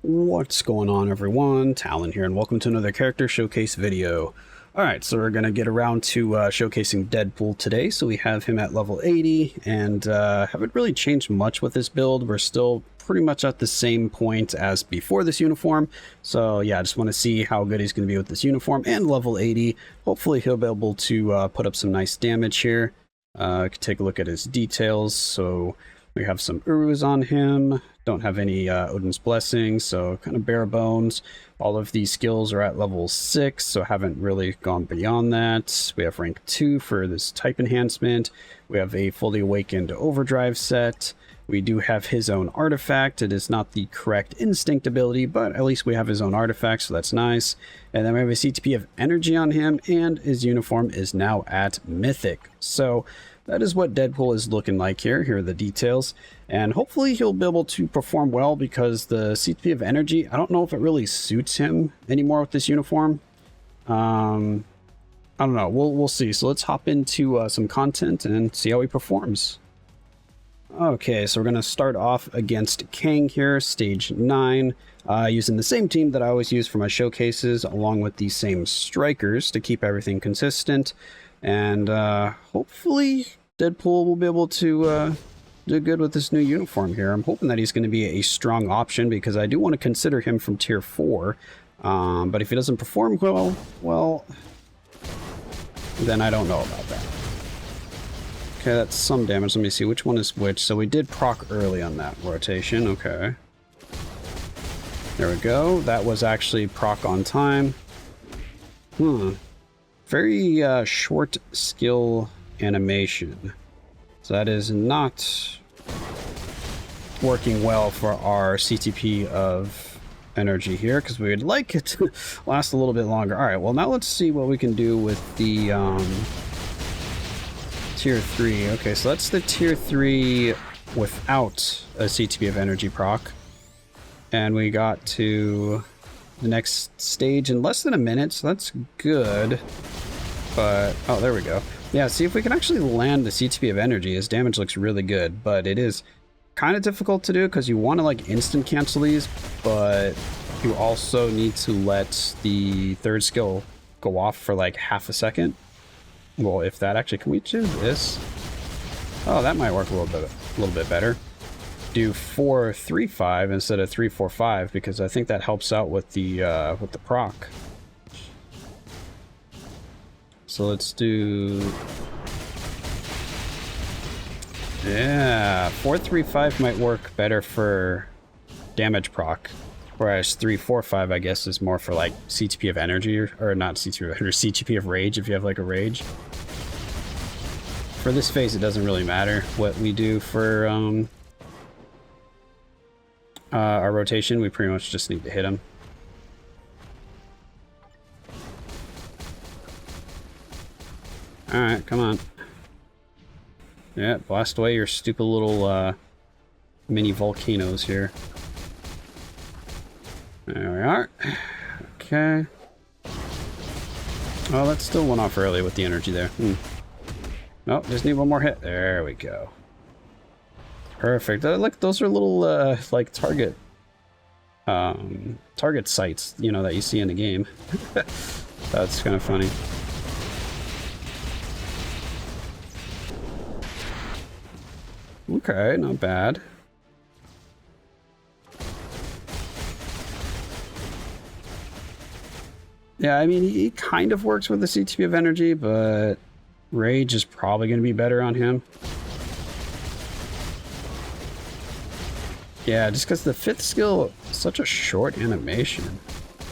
What's going on, everyone? Talen here, and welcome to another character showcase video. Alright, so we're going to get around to showcasing Deadpool today. So we have him at level 80, and haven't really changed much with this build. We're still pretty much at the same point as before this uniform. So yeah, I just want to see how good he's going to be with this uniform and level 80. Hopefully he'll be able to put up some nice damage here. Take a look at his details. So we have some Urus on him. Don't have any Odin's Blessings, so kind of bare bones. All of these skills are at level 6, so haven't really gone beyond that. We have rank 2 for this type enhancement. We have a fully awakened overdrive set. We do have his own artifact. It is not the correct instinct ability, but at least we have his own artifact, so that's nice. And then we have a CTP of energy on him, and his uniform is now at mythic. So that is what Deadpool is looking like here. Here are the details. And hopefully he'll be able to perform well, because the CTP of energy, I don't know if it really suits him anymore with this uniform. I don't know. We'll see. So let's hop into some content and see how he performs. Okay, so we're going to start off against Kang here, stage 9, using the same team that I always use for my showcases, along with the same strikers to keep everything consistent. And hopefully Deadpool will be able to do good with this new uniform here. I'm hoping that he's going to be a strong option, because I do want to consider him from tier 4. But if he doesn't perform well, then I don't know about that. Okay, that's some damage. Let me see which one is which. So we did proc early on that rotation. Okay. There we go. That was actually proc on time. Very short skill animation. So that is not working well for our CTP of energy here, because we would like it to last a little bit longer. All right, well, now let's see what we can do with the tier 3. Okay, so that's the tier 3 without a CTP of energy proc. And we got to the next stage in less than a minute, so that's good. But, oh, there we go. Yeah, see if we can actually land the CTP of energy. His damage looks really good, but it is kind of difficult to do, because you want to like instant cancel these, but you also need to let the third skill go off for like half a second. Well, if that actually, can we do this? Oh, that might work a little bit better. Do 4-3-5 instead of 3-4-5, because I think that helps out with the proc. So let's do, yeah, 4-3-5 might work better for damage proc, whereas 3-4-5 I guess is more for like CTP of energy, or not CTP of energy, CTP of rage if you have like a rage. For this phase it doesn't really matter what we do for our rotation. We pretty much just need to hit him. Alright, come on. Yeah, blast away your stupid little mini volcanoes here. There we are. Okay. Oh, that still went off early with the energy there. Nope, just need one more hit. There we go. Perfect. Look, those are little like target sites, you know, that you see in the game. That's kind of funny. Okay, not bad. Yeah, I mean, he kind of works with the CTP of energy, but rage is probably going to be better on him. Yeah, just because the 5th skill is such a short animation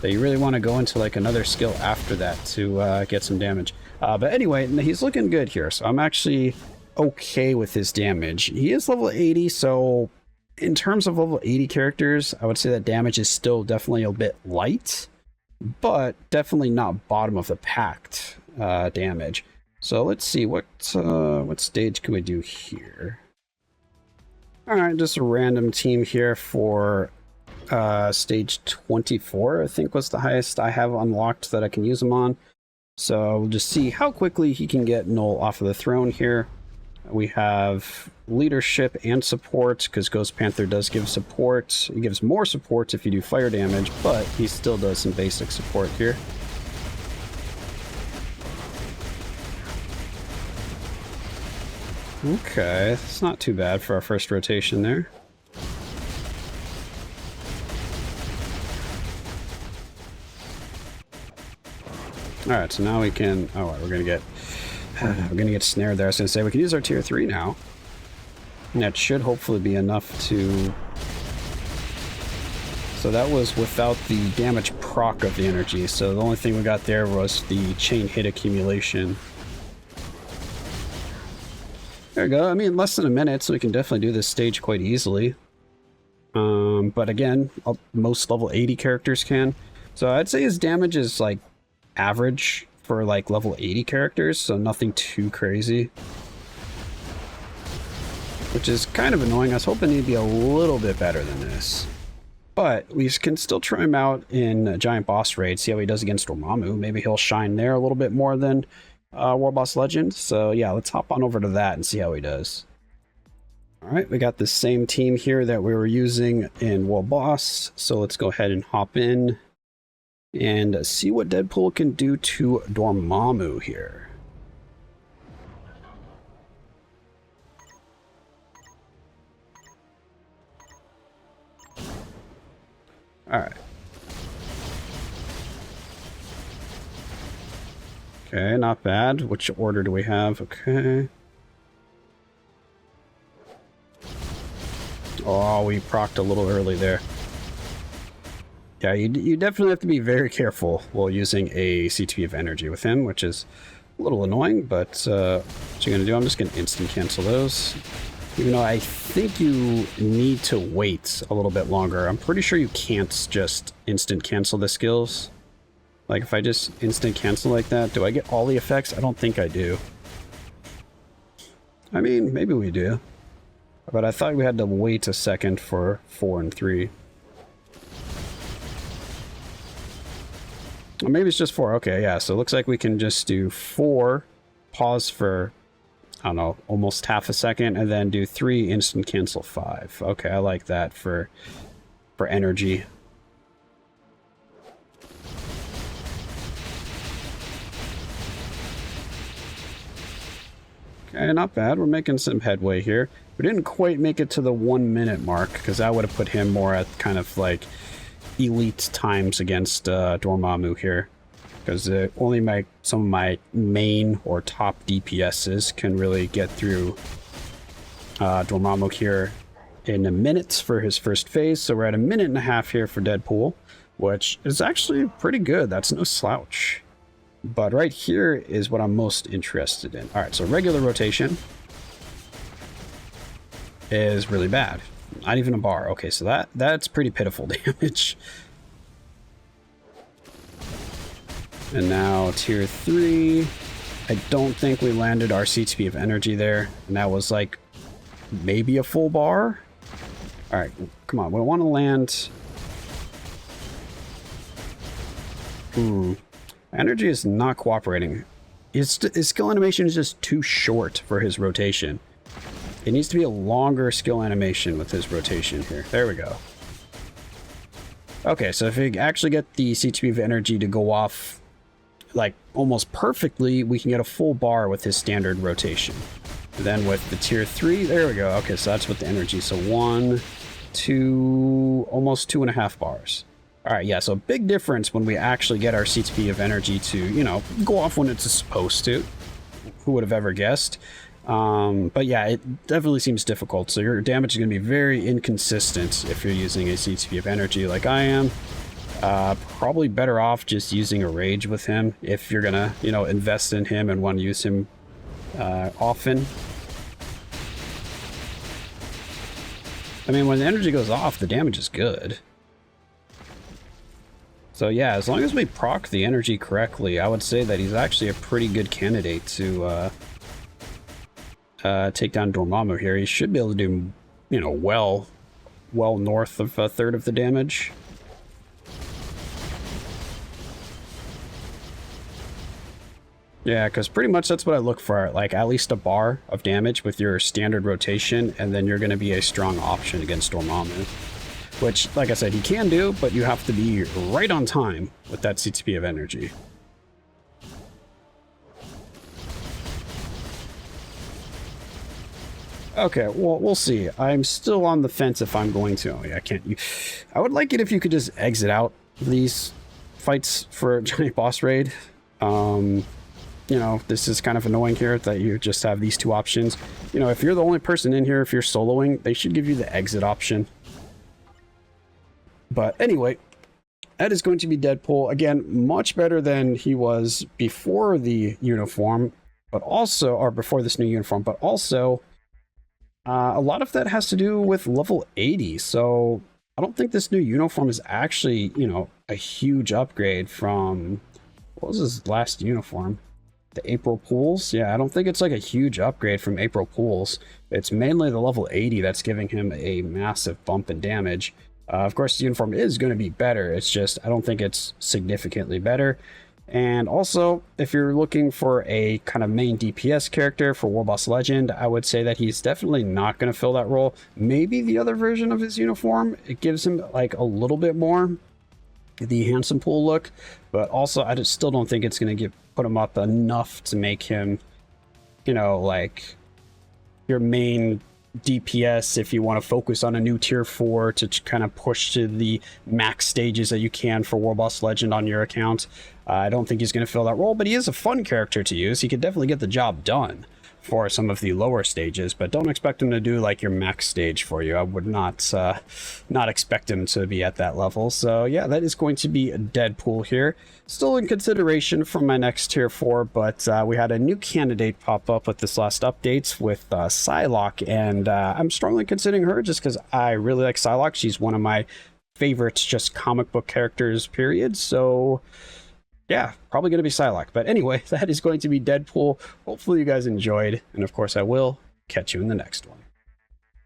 that you really want to go into like another skill after that to get some damage. But anyway, he's looking good here, so I'm actually okay with his damage. He is level 80, so in terms of level 80 characters, I would say that damage is still definitely a bit light, but definitely not bottom of the pack damage. So let's see, what stage can we do here? Alright, just a random team here for stage 24, I think was the highest I have unlocked that I can use him on. So we'll just see how quickly he can get Null off of the throne here. We have leadership and support, because Ghost Panther does give support. He gives more support if you do fire damage, but he still does some basic support here. Okay, it's not too bad for our first rotation there. Alright, so now we can... Oh, we're gonna get snared there. I was gonna say, we can use our tier 3 now. And that should hopefully be enough to... So that was without the damage proc of the energy, so the only thing we got there was the chain hit accumulation. There we go. I mean, less than a minute, so we can definitely do this stage quite easily. But again, most level 80 characters can. So I'd say his damage is like average for like level 80 characters, so nothing too crazy. Which is kind of annoying. I was hoping he'd be a little bit better than this. But we can still try him out in a giant boss raid, see how he does against Dormammu. Maybe he'll shine there a little bit more than World Boss Legend. So yeah, let's hop on over to that and see how he does. Alright, we got the same team here that we were using in World Boss. So let's go ahead and hop in and see what Deadpool can do to Dormammu here. Alright. Okay, not bad. Which order do we have? Okay. Oh, we procced a little early there. Yeah, you definitely have to be very careful while using a CTP of energy with him, which is a little annoying, but what you're going to do, I'm just going to instant cancel those. Even though I think you need to wait a little bit longer. I'm pretty sure you can't just instant cancel the skills. Like, if I just instant cancel like that, do I get all the effects? I don't think I do. I mean, maybe we do. But I thought we had to wait a second for 4 and 3. Or maybe it's just 4. Okay, yeah, so it looks like we can just do 4, pause for, I don't know, almost half a second, and then do 3, instant cancel 5. Okay, I like that for energy. Okay, not bad. We're making some headway here. We didn't quite make it to the 1 minute mark, because that would have put him more at kind of like elite times against Dormammu here. Because only some of my main or top DPSs can really get through Dormammu here in a minute for his first phase. So we're at 1.5 minutes here for Deadpool, which is actually pretty good. That's no slouch. But right here is what I'm most interested in. All right, so regular rotation is really bad. Not even a bar. Okay, so that's pretty pitiful damage. And now tier 3. I don't think we landed our CTP of energy there. And that was like maybe a full bar. All right, come on. We want to land. Energy is not cooperating. His skill animation is just too short for his rotation. It needs to be a longer skill animation with his rotation here. There we go. Okay, so if we actually get the CTP of energy to go off like almost perfectly, we can get a full bar with his standard rotation. And then with the tier 3, there we go. Okay, so that's with the energy. So 1, 2, almost 2.5 bars. All right, yeah, so big difference when we actually get our CTP of energy to, you know, go off when it's supposed to. Who would have ever guessed? But yeah, it definitely seems difficult. So your damage is going to be very inconsistent if you're using a CTP of energy like I am. Probably better off just using a rage with him if you're going to, you know, invest in him and want to use him often. I mean, when the energy goes off, the damage is good. So yeah, as long as we proc the energy correctly, I would say that he's actually a pretty good candidate to take down Dormammu here. He should be able to do, you know, well north of a third of the damage. Yeah, because pretty much that's what I look for, like at least a bar of damage with your standard rotation, and then you're going to be a strong option against Dormammu. Which, like I said, he can do, but you have to be right on time with that CTP of energy. Okay, well, we'll see. I'm still on the fence if I'm going to. Oh, yeah, I can't. I would like it if you could just exit out these fights for a giant boss raid. You know, this is kind of annoying here that you just have these two options. You know, if you're the only person in here, if you're soloing, they should give you the exit option. But anyway, that is going to be Deadpool. Again, much better than he was before the uniform, but also, or before this new uniform, but also a lot of that has to do with level 80. So I don't think this new uniform is actually, you know, a huge upgrade from, what was his last uniform? The April Pools? Yeah, I don't think it's like a huge upgrade from April Pools. It's mainly the level 80 that's giving him a massive bump in damage. Of course, the uniform is going to be better. It's just, I don't think it's significantly better. And also, if you're looking for a kind of main DPS character for Warboss Legend, I would say that he's definitely not going to fill that role. Maybe the other version of his uniform, it gives him like a little bit more the handsome pool look, but also I just still don't think it's going to put him up enough to make him, you know, like your main DPS if you want to focus on a new tier 4 to kind of push to the max stages that you can for Warboss Legend on your account. I don't think he's going to fill that role, but he is a fun character to use. He could definitely get the job done for some of the lower stages, but don't expect him to do like your max stage for you. I would not expect him to be at that level. So yeah, that is going to be Deadpool here. Still in consideration for my next tier 4, but we had a new candidate pop up with this last update with Psylocke, and I'm strongly considering her just because I really like Psylocke. She's one of my favorites, just comic book characters, period. So yeah, probably going to be Psylocke. But anyway, that is going to be Deadpool. Hopefully you guys enjoyed. And of course I will catch you in the next one.